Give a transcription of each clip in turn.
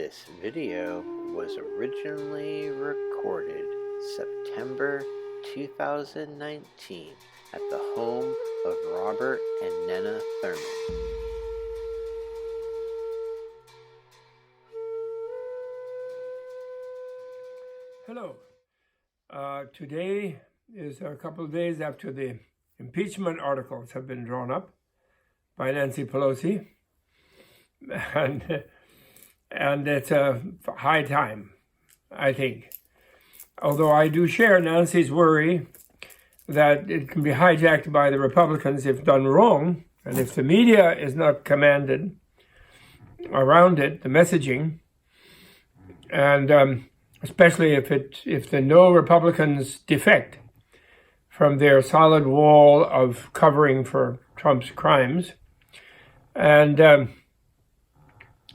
This video was originally recorded September 2019 at the home of Robert and Nena Thurman. Hello. Today is a couple of days after the impeachment articles have been drawn up by Nancy Pelosi, and it's a high time, I think. Although I do share Nancy's worry that it can be hijacked by the Republicans if done wrong, and if the media is not commanded around it, the messaging, and especially if the no Republicans defect from their solid wall of covering for Trump's crimes, and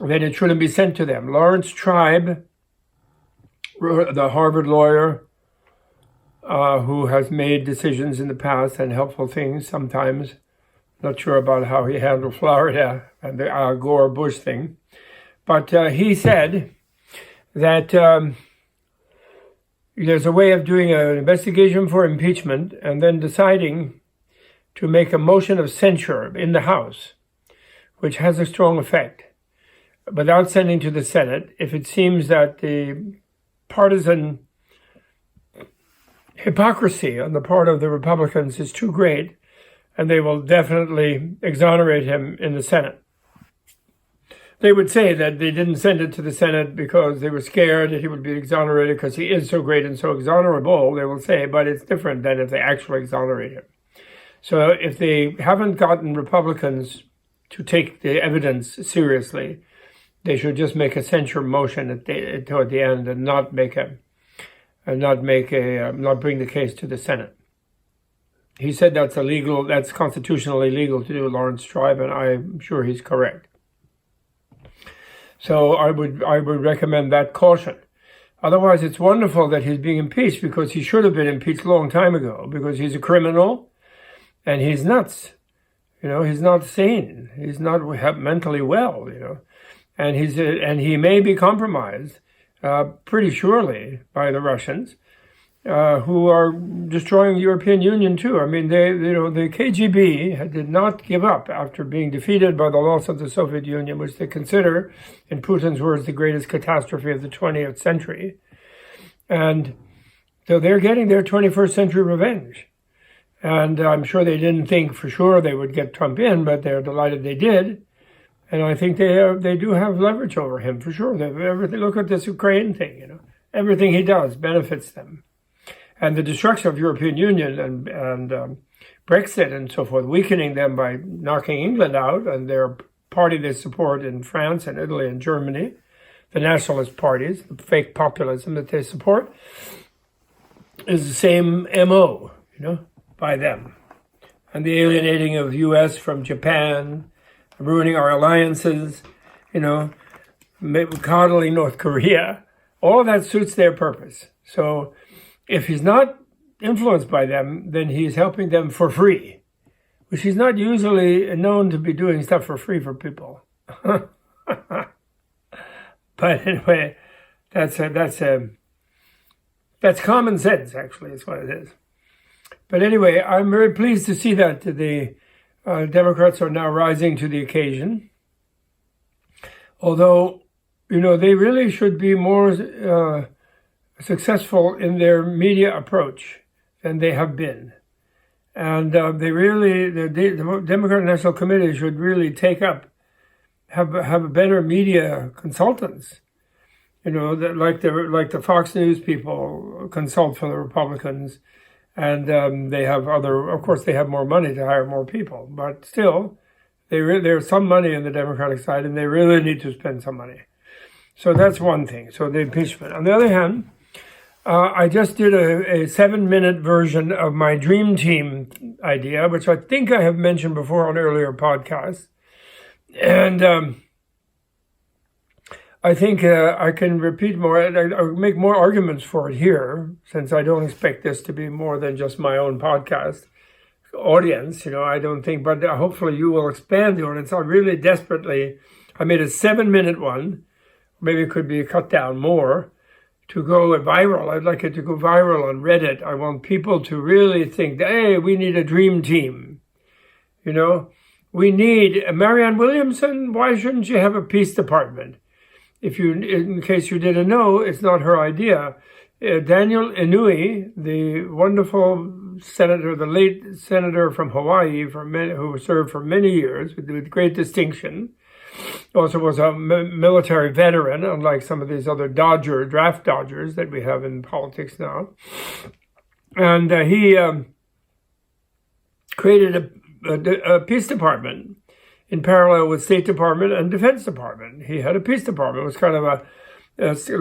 then it shouldn't be sent to them. Lawrence Tribe, the Harvard lawyer who has made decisions in the past and helpful things sometimes, not sure about how he handled Florida and the Al Gore-Bush thing, but he said that there's a way of doing an investigation for impeachment and then deciding to make a motion of censure in the House, which has a strong effect, without sending to the Senate, if it seems that the partisan hypocrisy on the part of the Republicans is too great, and they will definitely exonerate him in the Senate. They would say that they didn't send it to the Senate because they were scared that he would be exonerated because he is so great and so exonerable, they will say, but it's different than if they actually exonerate him. So if they haven't gotten Republicans to take the evidence seriously, they should just make a censure motion toward the end and not bring the case to the Senate. He said that's constitutionally illegal to do, Lawrence Tribe, and I'm sure he's correct. So I would recommend that caution. Otherwise, it's wonderful that he's being impeached, because he should have been impeached a long time ago, because he's a criminal and he's nuts. He's not sane. He's not mentally well, and he may be compromised pretty surely by the Russians, who are destroying the European Union too. I mean, the KGB did not give up after being defeated by the loss of the Soviet Union, which they consider, in Putin's words, the greatest catastrophe of the 20th century. And so they're getting their 21st century revenge. And I'm sure they didn't think for sure they would get Trump in, but they're delighted they did. And I think they do have leverage over him for sure. Look at this Ukraine thing, everything he does benefits them. And the destruction of the European Union and Brexit and so forth, weakening them by knocking England out and their party they support in France and Italy and Germany, the nationalist parties, the fake populism that they support, is the same MO, by them. And the alienating of the U.S. from Japan, ruining our alliances, coddling North Korea, all of that suits their purpose. So if he's not influenced by them, then he's helping them for free, which he's not usually known to be doing stuff for free for people. But anyway, that's common sense, actually, is what it is. But anyway, I'm very pleased to see that the Democrats are now rising to the occasion. Although, they really should be more successful in their media approach than they have been. And the Democratic National Committee should really have better media consultants, like the Fox News people consult for the Republicans. And they have of course, they have more money to hire more people, but still, there's some money in the Democratic side, and they really need to spend some money. So that's one thing. So the impeachment. On the other hand, I just did a 7-minute version of my Dream Team idea, which I think I have mentioned before on earlier podcasts. And I think I can repeat more, or make more arguments for it here, since I don't expect this to be more than just my own podcast audience, I don't think, but hopefully you will expand the audience. I made a 7-minute one maybe it could be cut down more, to go viral. I'd like it to go viral on Reddit. I want people to really think, hey, we need a dream team. You know, we need Marianne Williamson. Why shouldn't you have a peace department? In case you didn't know, it's not her idea. Daniel Inouye, the wonderful senator, the late senator from Hawaii, who served for many years with great distinction, also was a military veteran, unlike some of these other draft dodgers that we have in politics now. And he created a peace department in parallel with State Department and Defense Department. He had a peace department. It was kind of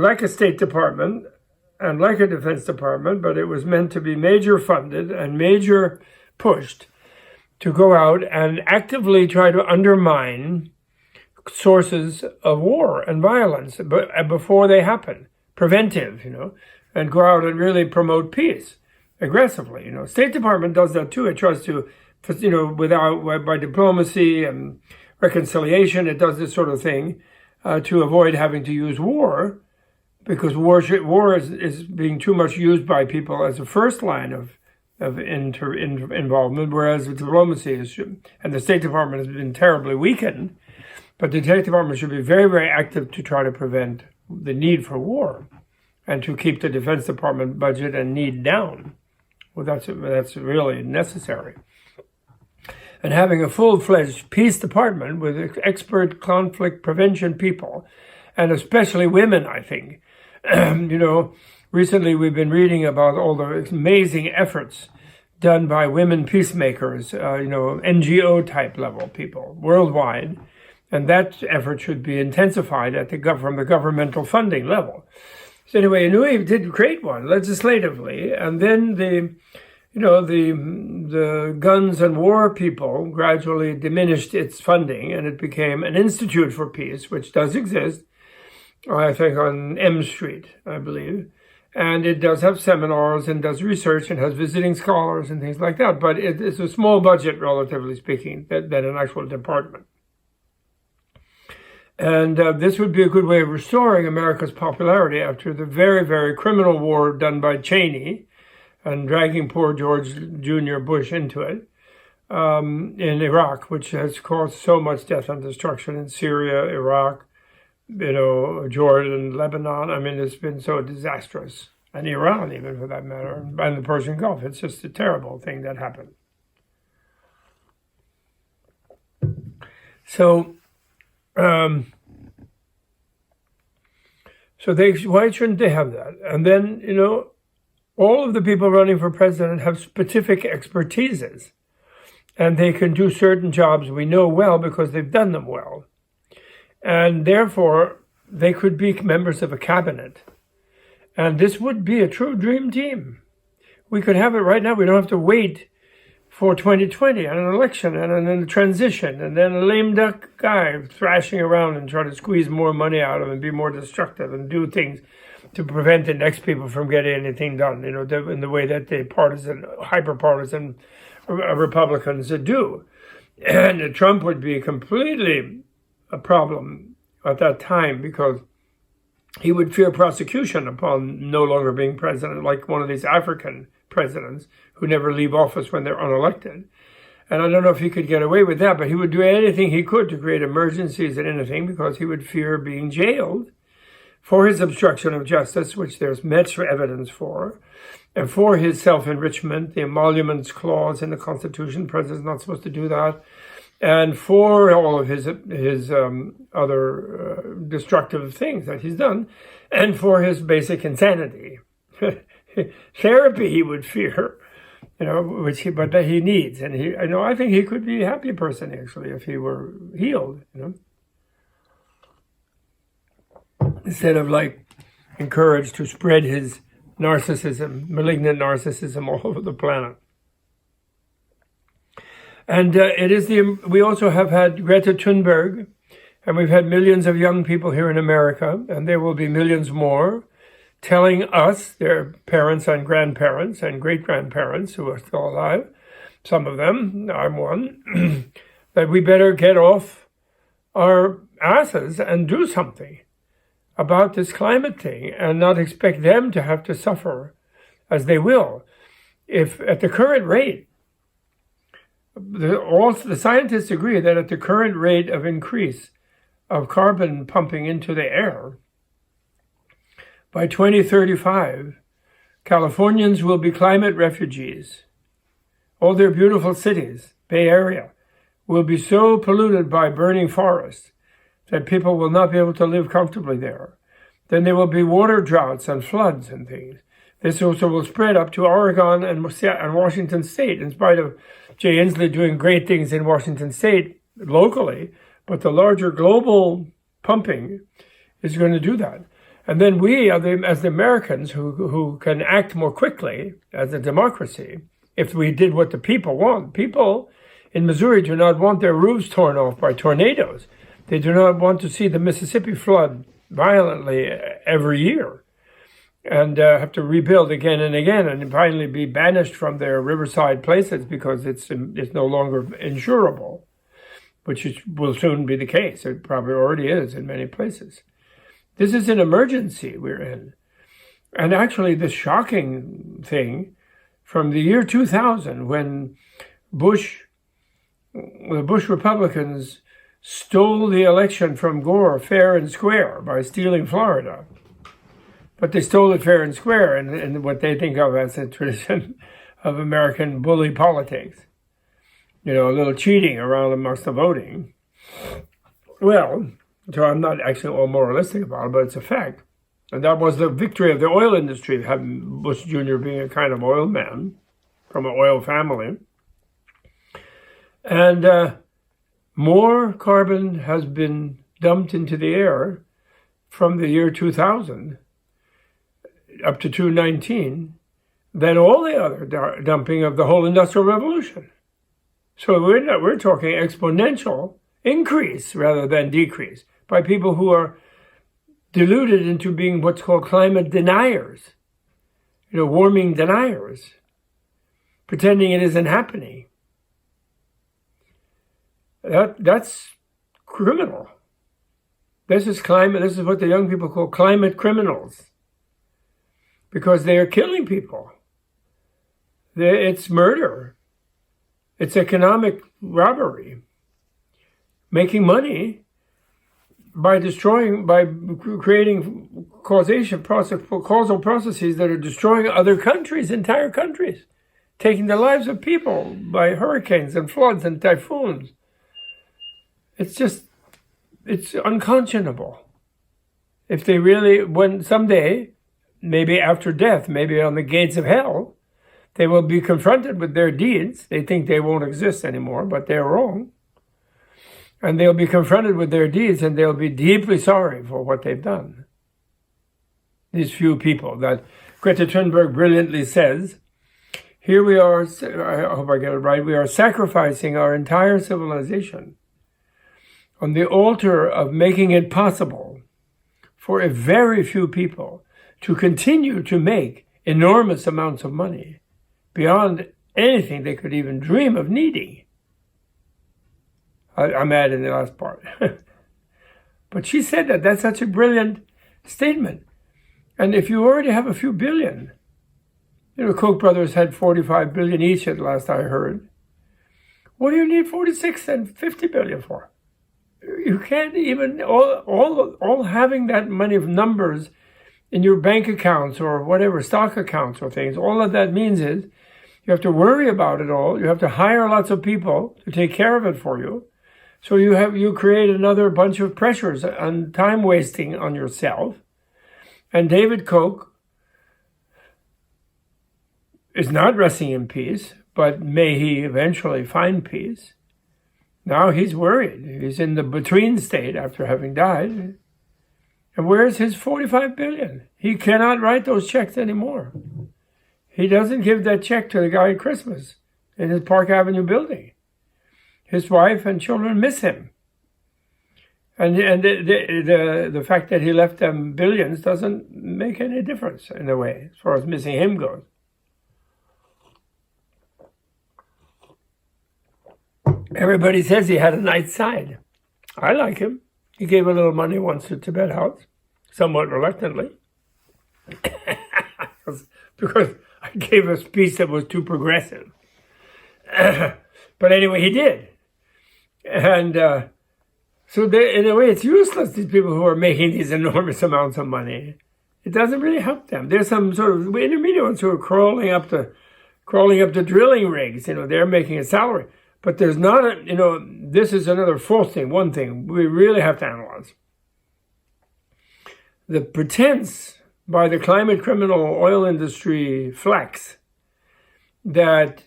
like a State Department and like a Defense Department, but it was meant to be major funded and major pushed to go out and actively try to undermine sources of war and violence before they happen, preventive, and go out and really promote peace aggressively. State Department does that too. It tries to, by diplomacy and reconciliation, it does this sort of thing to avoid having to use war, because war is being too much used by people as a first line of involvement, whereas diplomacy and the State Department has been terribly weakened. But the State Department should be very, very active to try to prevent the need for war and to keep the Defense Department budget and need down. Well, that's really necessary. And having a full-fledged peace department with expert conflict prevention people, and especially women, I think. Recently we've been reading about all the amazing efforts done by women peacemakers, NGO type level people worldwide. And that effort should be intensified from the governmental funding level. So anyway, Inouye did create one legislatively, and then the guns and war people gradually diminished its funding, and it became an Institute for Peace, which does exist, I think on M Street, I believe. And it does have seminars and does research and has visiting scholars and things like that. But it's a small budget, relatively speaking, than an actual department. And this would be a good way of restoring America's popularity after the very, very criminal war done by Cheney and dragging poor George Jr. Bush into it in Iraq, which has caused so much death and destruction in Syria, Iraq, Jordan, Lebanon. I mean, it's been so disastrous. And Iran, even for that matter, and the Persian Gulf. It's just a terrible thing that happened. So why shouldn't they have that? And then, all of the people running for president have specific expertises, and they can do certain jobs we know well because they've done them well. And therefore, they could be members of a cabinet. And this would be a true dream team. We could have it right now. We don't have to wait for 2020 and an election and then a transition and then a lame duck guy thrashing around and trying to squeeze more money out of him and be more destructive and do things to prevent the next people from getting anything done, in the way that the hyper-partisan Republicans do. And Trump would be completely a problem at that time because he would fear prosecution upon no longer being president, like one of these African presidents who never leave office when they're unelected. And I don't know if he could get away with that, but he would do anything he could to create emergencies and anything because he would fear being jailed for his obstruction of justice, which there's much evidence for, and for his self-enrichment, the emoluments clause in the Constitution, the president's not supposed to do that, and for all of his other destructive things that he's done, and for his basic insanity. Therapy he would fear, but that he needs, and I think he could be a happy person actually if he were healed, instead of encouraged to spread his narcissism, malignant narcissism all over the planet. And we also have had Greta Thunberg, and we've had millions of young people here in America, and there will be millions more, telling us, their parents and grandparents and great-grandparents who are still alive, some of them, I'm one, that we better get off our asses and do something. about this climate thing and not expect them to have to suffer as they will. If at the current rate, the scientists agree that at the current rate of increase of carbon pumping into the air, by 2035, Californians will be climate refugees. All their beautiful cities, Bay Area, will be so polluted by burning forests that people will not be able to live comfortably there. Then there will be water droughts and floods and things. This also will spread up to Oregon and Washington State, in spite of Jay Inslee doing great things in Washington State locally, but the larger global pumping is going to do that. And then we, as the Americans who can act more quickly as a democracy, if we did what the people want. People in Missouri do not want their roofs torn off by tornadoes. They do not want to see the Mississippi flood violently every year and have to rebuild again and again and finally be banished from their riverside places because it's no longer insurable, which will soon be the case. It probably already is in many places. This is an emergency we're in. And actually, the shocking thing from the year 2000, when the Bush Republicans stole the election from Gore fair and square by stealing Florida. But they stole it fair and square in what they think of as a tradition of American bully politics. A little cheating around amongst the voting. Well, so I'm not actually all moralistic about it, but it's a fact. And that was the victory of the oil industry, having Bush Jr. being a kind of oil man from an oil family. And more carbon has been dumped into the air from the year 2000 up to 2019 than all the other dumping of the whole Industrial Revolution. So we're talking exponential increase rather than decrease by people who are deluded into being what's called climate deniers, warming deniers, pretending it isn't happening. That's criminal. This is what the young people call climate criminals, because they are killing people. It's murder. It's economic robbery. Making money by creating causal processes that are destroying other countries, entire countries, taking the lives of people by hurricanes and floods and typhoons. It's unconscionable. If they really, when someday, maybe after death, maybe on the gates of hell, they will be confronted with their deeds. They think they won't exist anymore, but they're wrong. And they'll be confronted with their deeds, and they'll be deeply sorry for what they've done. These few people that Greta Thunberg brilliantly says, here we are, I hope I get it right, we are sacrificing our entire civilization on the altar of making it possible for a very few people to continue to make enormous amounts of money beyond anything they could even dream of needing. I'm adding the last part. But she said that's such a brilliant statement. And if you already have a few billion, Koch brothers had 45 billion each at last I heard. What do you need 46 and 50 billion for? You can't even, all having that money of numbers in your bank accounts or whatever, stock accounts or things, all that means is you have to worry about it all. You have to hire lots of people to take care of it for you. So you create another bunch of pressures and time wasting on yourself. And David Koch is not resting in peace, but may he eventually find peace. Now he's worried. He's in the between state after having died. And where's his 45 billion? He cannot write those checks anymore. He doesn't give that check to the guy at Christmas in his Park Avenue building. His wife and children miss him. And the fact that he left them billions doesn't make any difference in a way, as far as missing him goes. Everybody says he had a nice side. I like him. He gave a little money once to Tibet House. somewhat reluctantly, because I gave a speech that was too progressive. But anyway, he did. And so in a way, it's useless, these people who are making these enormous amounts of money. It doesn't really help them. There's some sort of intermediate ones who are crawling up the drilling rigs. They're making a salary. But there's not this is another false thing. One thing we really have to analyze. The pretense by the climate criminal oil industry flex that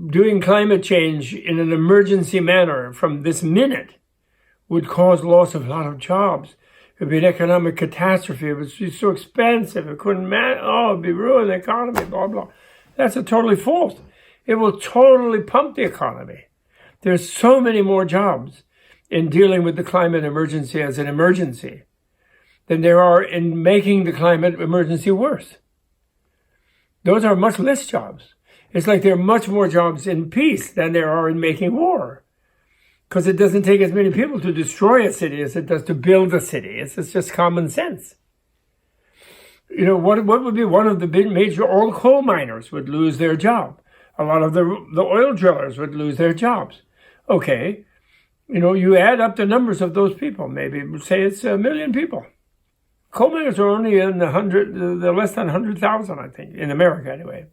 doing climate change in an emergency manner from this minute would cause loss of a lot of jobs. It would be an economic catastrophe. It would be so expensive. It couldn't matter. Oh, it would be ruin the economy, blah, blah. That's totally false. It will totally pump the economy. There's so many more jobs in dealing with the climate emergency as an emergency than there are in making the climate emergency worse. Those are much less jobs. It's like there are much more jobs in peace than there are in making war. Because it doesn't take as many people to destroy a city as it does to build a city. It's just common sense. What would be one of the big major, all coal miners would lose their job. A lot of the oil drillers would lose their jobs. Okay, you add up the numbers of those people. Maybe say it's 1 million people. Coal miners are only in they're less than 100,000, I think, in America anyway.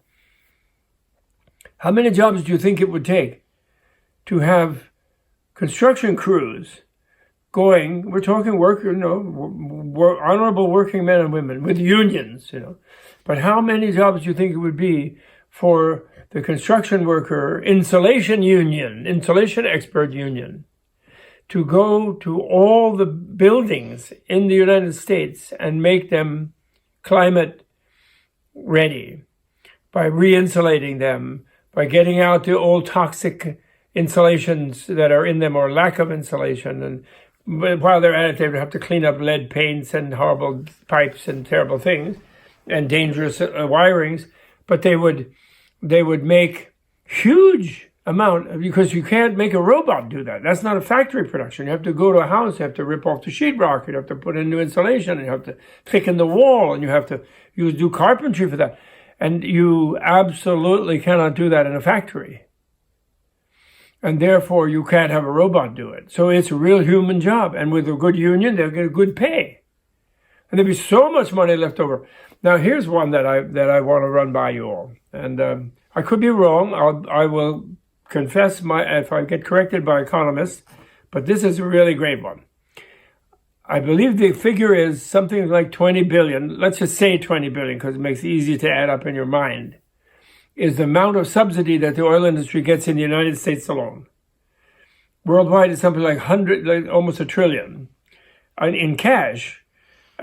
How many jobs do you think it would take to have construction crews going, we're talking honorable working men and women with unions, but how many jobs do you think it would be for the construction worker insulation expert union to go to all the buildings in the United States and make them climate ready by re-insulating them, by getting out the old toxic insulations that are in them or lack of insulation. And while they're at it, they would have to clean up lead paints and horrible pipes and terrible things and dangerous wirings. But they would make huge amount, because you can't make a robot do that. That's not a factory production. You have to go to a house, you have to rip off the sheetrock, you have to put in new insulation, and you have to thicken the wall, and you have to do carpentry for that. And you absolutely cannot do that in a factory. And therefore, you can't have a robot do it. So it's a real human job. And with a good union, they'll get a good pay. And there'll be so much money left over. Now, here's one that I want to run by you all. And I could be wrong. I will confess if I get corrected by economists. But this is a really great one. I believe the figure is something like 20 billion. Let's just say 20 billion because it makes it easy to add up in your mind. Is the amount of subsidy that the oil industry gets in the United States alone. Worldwide, it's something like almost $1 trillion in cash,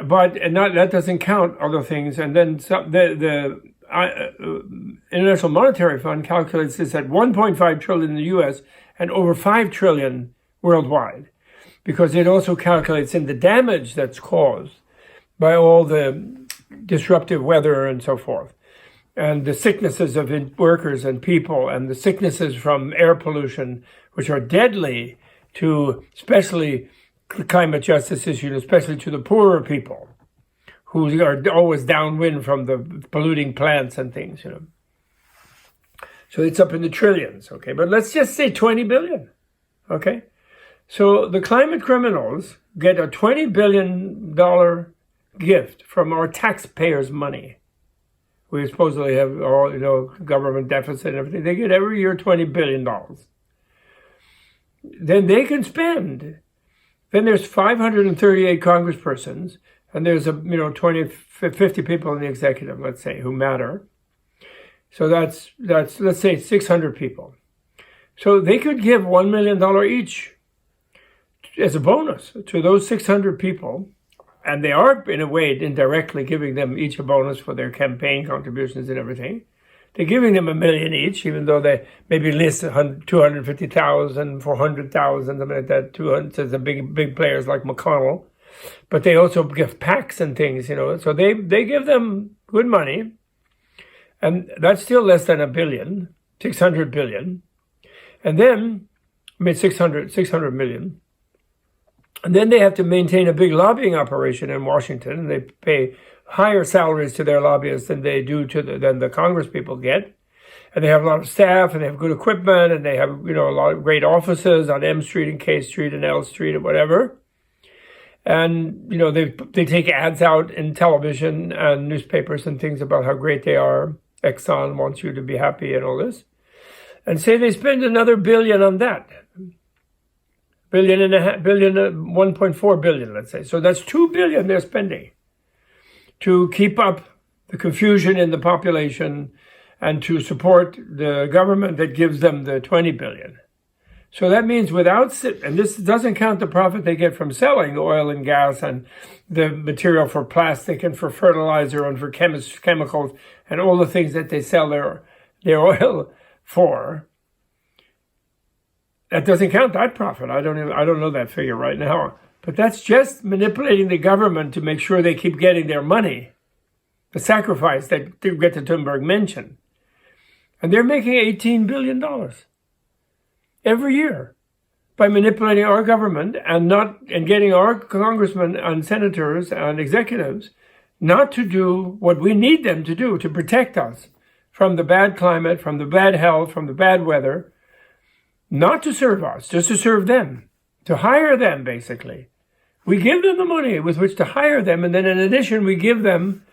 but that doesn't count other things. And then the International Monetary Fund calculates this at 1.5 trillion in the U.S. and over 5 trillion worldwide, because it also calculates in the damage that's caused by all the disruptive weather and so forth, and the sicknesses of workers and people, and the sicknesses from air pollution, which are deadly to especially climate justice issues, especially to the poorer people who are always downwind from the polluting plants and things, So it's up in the trillions, okay? But let's just say 20 billion, okay? So the climate criminals get a $20 billion gift from our taxpayers' money. We supposedly have all, government deficit and everything. They get every year $20 billion. Then they can spend. Then there's 538 congresspersons, and there's 50 people in the executive, let's say, who matter. So that's let's say 600 people. So they could give $1 million each as a bonus to those 600 people. And they are, in a way, indirectly giving them each a bonus for their campaign contributions and everything. They're giving them $1 million each, even though they maybe list 250,000, 400,000, something like that. 200 to the big players like McConnell. But they also give PACs and things, So they give them good money. And that's still less than $1 billion, 600 billion. And then, 600 million. And then they have to maintain a big lobbying operation in Washington, and they pay higher salaries to their lobbyists than they do than the Congress people get. And they have a lot of staff, and they have good equipment, and they have, a lot of great offices on M Street and K Street and L Street and whatever. And, they take ads out in television and newspapers and things about how great they are. Exxon wants you to be happy and all this. And say they spend another billion on that. Billion and a half, 1.4 billion, let's say. So that's 2 billion they're spending to keep up the confusion in the population and to support the government that gives them the 20 billion. So that means and this doesn't count the profit they get from selling oil and gas and the material for plastic and for fertilizer and for chemicals and all the things that they sell their oil for. That doesn't count that profit. I don't know that figure right now. But that's just manipulating the government to make sure they keep getting their money. The sacrifice that Greta Thunberg mentioned. And they're making $18 billion every year by manipulating our government and getting our congressmen and senators and executives not to do what we need them to do to protect us from the bad climate, from the bad health, from the bad weather. Not to serve us, just to serve them, to hire them, basically. We give them the money with which to hire them, and then in addition, we give them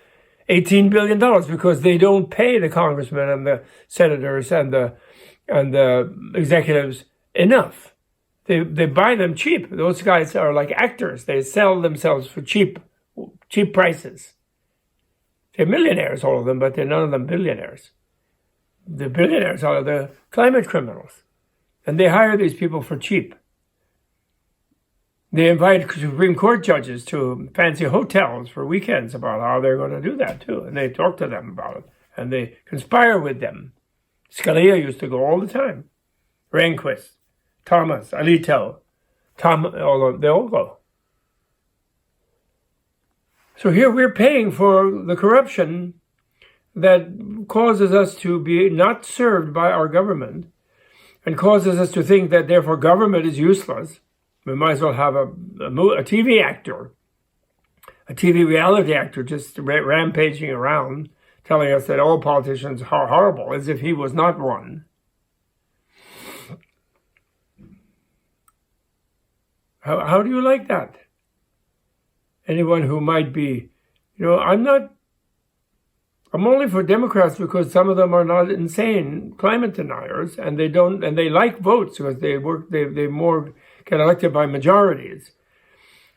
$18 billion because they don't pay the congressmen and the senators and the executives enough. They buy them cheap. Those guys are like actors. They sell themselves for cheap prices. They're millionaires, all of them, but they're none of them billionaires. The billionaires are the climate criminals. And they hire these people for cheap. They invite Supreme Court judges to fancy hotels for weekends about how they're going to do that too. And they talk to them about it. And they conspire with them. Scalia used to go all the time. Rehnquist, Thomas, Alito, they all go. So here we're paying for the corruption that causes us to be not served by our government and causes us to think that therefore government is useless. We might as well have a TV actor, a TV reality actor just rampaging around, telling us that all politicians are horrible, as if he was not one. How do you like that? Anyone who might be, I'm only for Democrats because some of them are not insane climate deniers, and they like votes because they more get elected by majorities.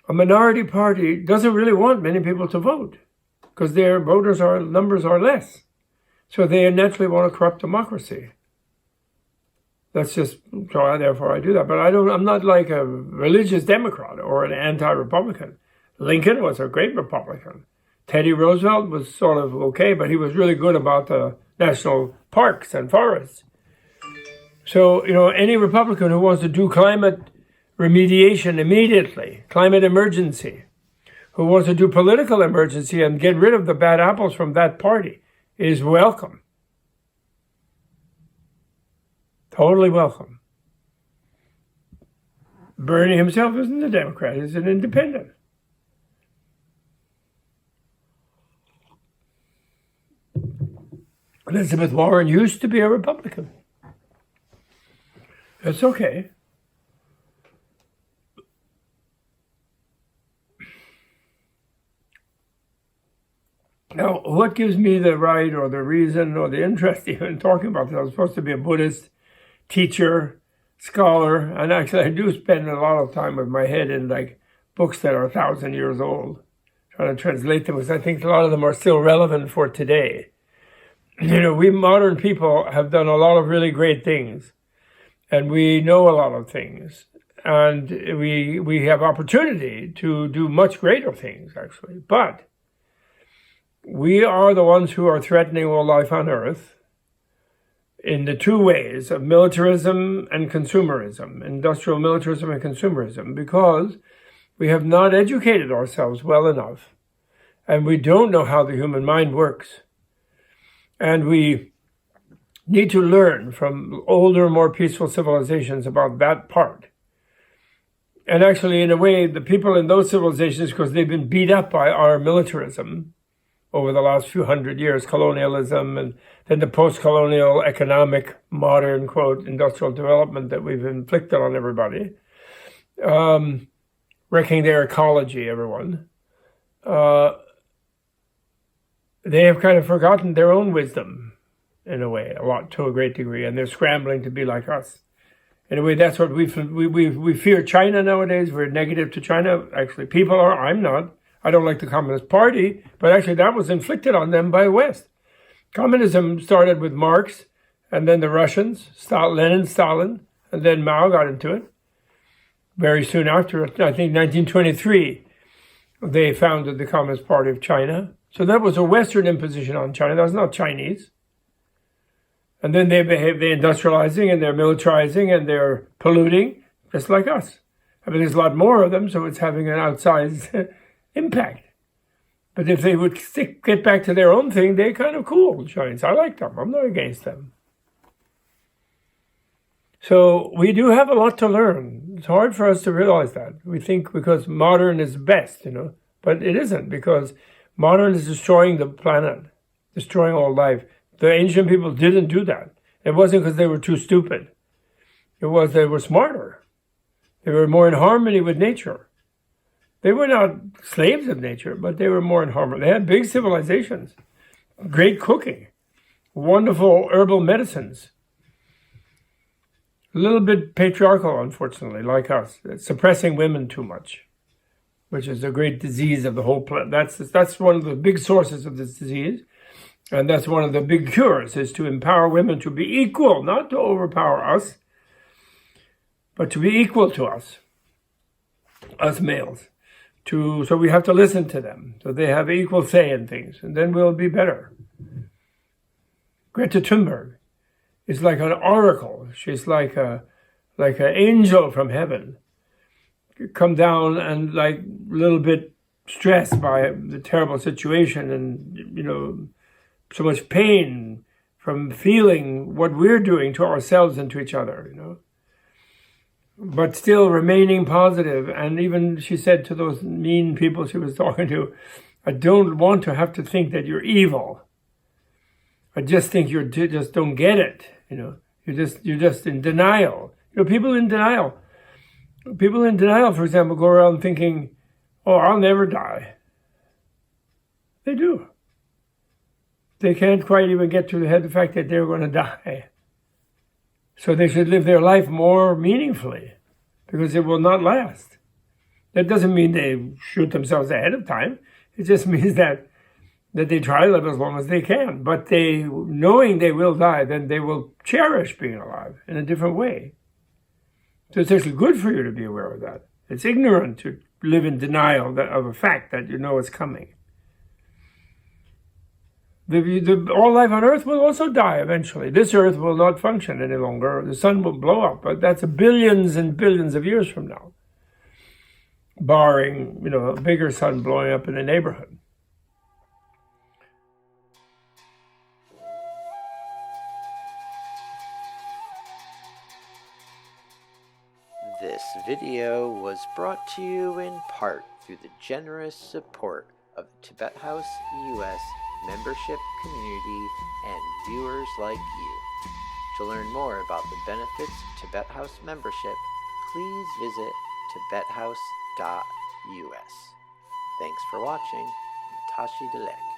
A minority party doesn't really want many people to vote because their numbers are less. So they naturally want a corrupt democracy. That's just, therefore I do that. But I'm not like a religious Democrat or an anti-Republican. Lincoln was a great Republican. Teddy Roosevelt was sort of okay, but he was really good about the national parks and forests. So, any Republican who wants to do climate remediation immediately, climate emergency, who wants to do political emergency and get rid of the bad apples from that party is welcome. Totally welcome. Bernie himself isn't a Democrat, he's an independent. Elizabeth Warren used to be a Republican. That's okay. Now, what gives me the right or the reason or the interest even talking about this? I'm supposed to be a Buddhist teacher, scholar, and actually I do spend a lot of time with my head in like books that are 1,000 years old, trying to translate them because I think a lot of them are still relevant for today. We modern people have done a lot of really great things, and we know a lot of things, and we have opportunity to do much greater things, actually. But we are the ones who are threatening all life on Earth in the two ways of militarism and consumerism, industrial militarism and consumerism, because we have not educated ourselves well enough, and we don't know how the human mind works. And we need to learn from older, more peaceful civilizations about that part. And actually, in a way, the people in those civilizations, because they've been beat up by our militarism over the last few hundred years, colonialism, and then the post-colonial economic, modern, quote, industrial development that we've inflicted on everybody, wrecking their ecology, everyone. They have kind of forgotten their own wisdom, in a way, to a great degree, and they're scrambling to be like us. In a way, that's what we fear China nowadays. We're negative to China. Actually, people are. I'm not. I don't like the Communist Party, but actually that was inflicted on them by West. Communism started with Marx, and then the Russians, Lenin, Stalin, and then Mao got into it. Very soon after, I think 1923, they founded the Communist Party of China. So that was a Western imposition on China. That was not Chinese. And then they're industrializing and they're militarizing and they're polluting, just like us. I mean, there's a lot more of them, so it's having an outsized impact. But if they would get back to their own thing, they're kind of cool, Chinese. I like them. I'm not against them. So we do have a lot to learn. It's hard for us to realize that. We think because modern is best, but it isn't, because modern is destroying the planet, destroying all life. The ancient people didn't do that. It wasn't because they were too stupid. It was they were smarter. They were more in harmony with nature. They were not slaves of nature, but they were more in harmony. They had big civilizations, great cooking, wonderful herbal medicines. A little bit patriarchal, unfortunately, like us, suppressing women too much, which is a great disease of the whole planet. That's one of the big sources of this disease. And that's one of the big cures, is to empower women to be equal, not to overpower us, but to be equal to us males. So we have to listen to them, so they have equal say in things, and then we'll be better. Greta Thunberg is like an oracle. She's like an angel from heaven, come down and like a little bit stressed by the terrible situation and, so much pain from feeling what we're doing to ourselves and to each other, but still remaining positive. And even she said to those mean people she was talking to, I don't want to have to think that you're evil. I just think you just don't get it, You're just in denial. People in denial, for example, go around thinking, oh, I'll never die. They do. They can't quite even get to the fact that they're going to die. So they should live their life more meaningfully, because it will not last. That doesn't mean they shoot themselves ahead of time. It just means that they try to live as long as they can. But knowing they will die, then they will cherish being alive in a different way. So it's actually good for you to be aware of that. It's ignorant to live in denial of a fact that you know is coming. All life on Earth will also die eventually. This Earth will not function any longer. The sun will blow up, but that's billions and billions of years from now, barring, a bigger sun blowing up in the neighborhood. This video was brought to you in part through the generous support of the Tibet House US membership community and viewers like you. To learn more about the benefits of Tibet House membership, please visit tibethouse.us. Thanks for watching. Tashi Delek.